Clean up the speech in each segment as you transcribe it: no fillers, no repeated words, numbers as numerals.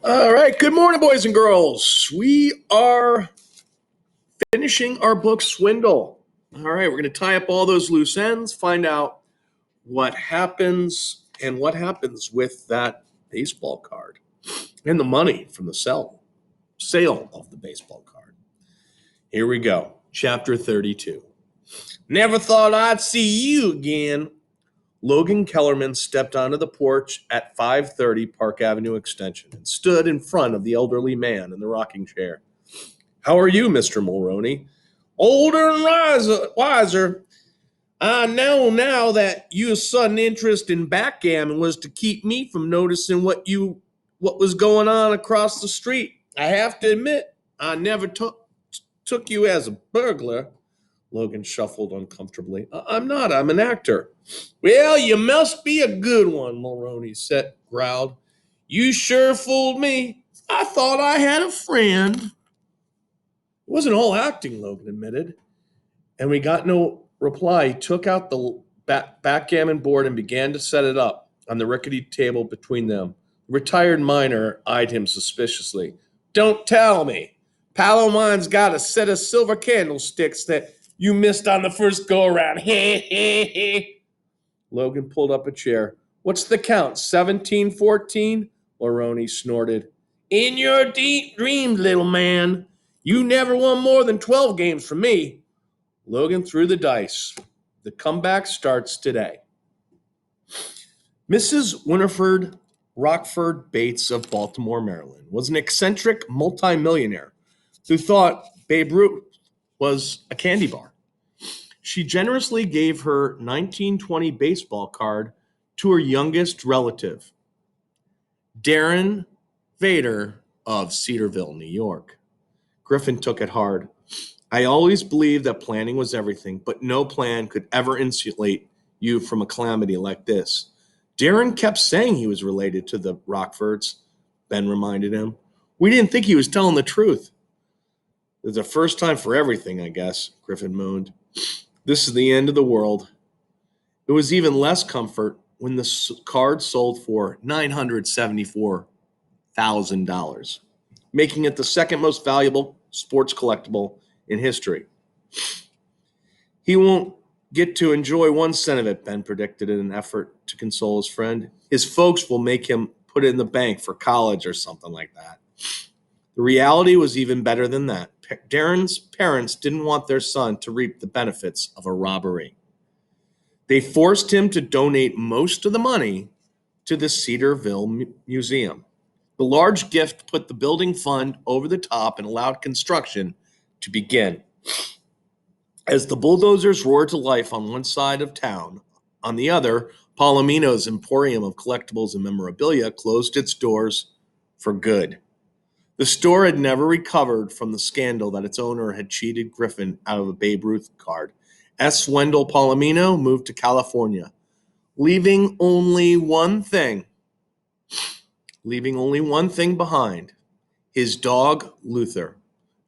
All right. Good morning, boys and girls. We are finishing our book, Swindle. All right. We're going to tie up all those loose ends, find out what happens and what happens with that baseball card and the money from the sale of the baseball card. Here we go. Chapter 32. Never thought I'd see you again. Logan Kellerman stepped onto the porch at 530 Park Avenue Extension and stood in front of the elderly man in the rocking chair. How are you, Mr. Mulroney? Older and wiser. I know now that your sudden interest in backgammon was to keep me from noticing what was going on across the street. I have to admit, I never took you as a burglar. Logan shuffled uncomfortably. I'm not. I'm an actor. Well, you must be a good one, Mulroney growled. You sure fooled me. I thought I had a friend. It wasn't all acting, Logan admitted. And we got no reply. He took out the backgammon board and began to set it up on the rickety table between them. The retired miner eyed him suspiciously. Don't tell me. Palomine's got a set of silver candlesticks that you missed on the first go-around. Logan pulled up a chair. What's the count, 17-14? Mulroney snorted. In your deep dreams, little man. You never won more than 12 games from me. Logan threw the dice. The comeback starts today. Mrs. Winifred Rockford Bates of Baltimore, Maryland, was an eccentric multimillionaire who thought Babe Ruth was a candy bar. She generously gave her 1920 baseball card to her youngest relative, Darren Vader of Cedarville, New York. Griffin took it hard. I always believed that planning was everything, but no plan could ever insulate you from a calamity like this. Darren kept saying he was related to the Rockfords, Ben reminded him. We didn't think he was telling the truth. There's a first time for everything, I guess, Griffin moaned. This is the end of the world. It was even less comfort when the card sold for $974,000, making it the second most valuable sports collectible in history. He won't get to enjoy 1 cent of it, Ben predicted in an effort to console his friend. His folks will make him put it in the bank for college or something like that. The reality was even better than that. Darren's parents didn't want their son to reap the benefits of a robbery. They forced him to donate most of the money to the Cedarville Museum. The large gift put the building fund over the top and allowed construction to begin. As the bulldozers roared to life on one side of town, on the other, Palomino's emporium of collectibles and memorabilia closed its doors for good. The store had never recovered from the scandal that its owner had cheated Griffin out of a Babe Ruth card. S. Wendell Palomino moved to California, leaving only one thing behind, his dog Luther,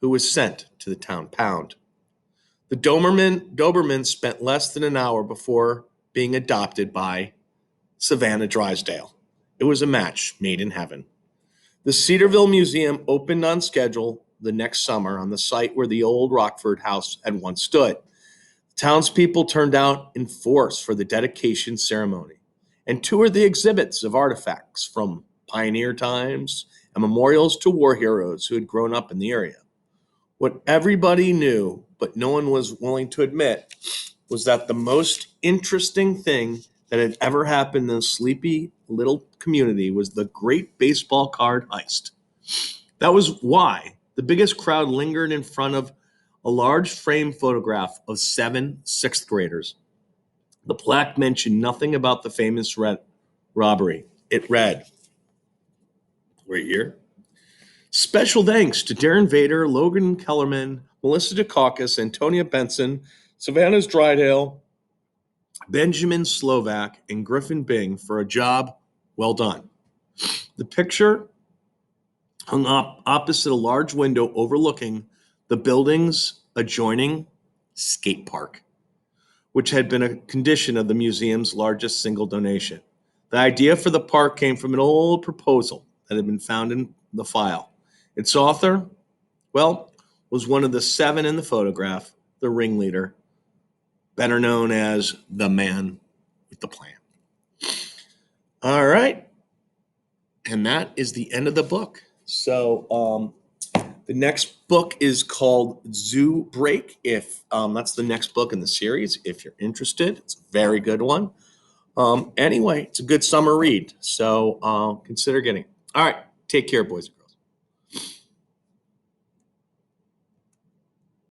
who was sent to the town pound. The Doberman spent less than an hour before being adopted by Savannah Drysdale. It was a match made in heaven. The Cedarville Museum opened on schedule the next summer on the site where the old Rockford house had once stood. Townspeople turned out in force for the dedication ceremony and toured the exhibits of artifacts from pioneer times and memorials to war heroes who had grown up in the area. What everybody knew, but no one was willing to admit, was that the most interesting thing that had ever happened in the sleepy little community was the great baseball card heist. That was why the biggest crowd lingered in front of a large frame photograph of 7 sixth graders. The plaque mentioned nothing about the famous robbery. It read, right here, special thanks to Darren Vader, Logan Kellerman, Melissa Dukakis, Antonia Benson, Savannah Drysdale, Benjamin Slovak, and Griffin Bing for a job well done. The picture hung up opposite a large window overlooking the building's adjoining skate park, which had been a condition of the museum's largest single donation. The idea for the park came from an old proposal that had been found in the file. Its author, well, was one of the 7 in the photograph, the ringleader, better known as the man with the plan. All right. And that is the end of the book. So the next book is called Zoo Break. If that's the next book in the series, if you're interested, it's a very good one. Anyway, it's a good summer read, so consider getting it. All right, take care, boys.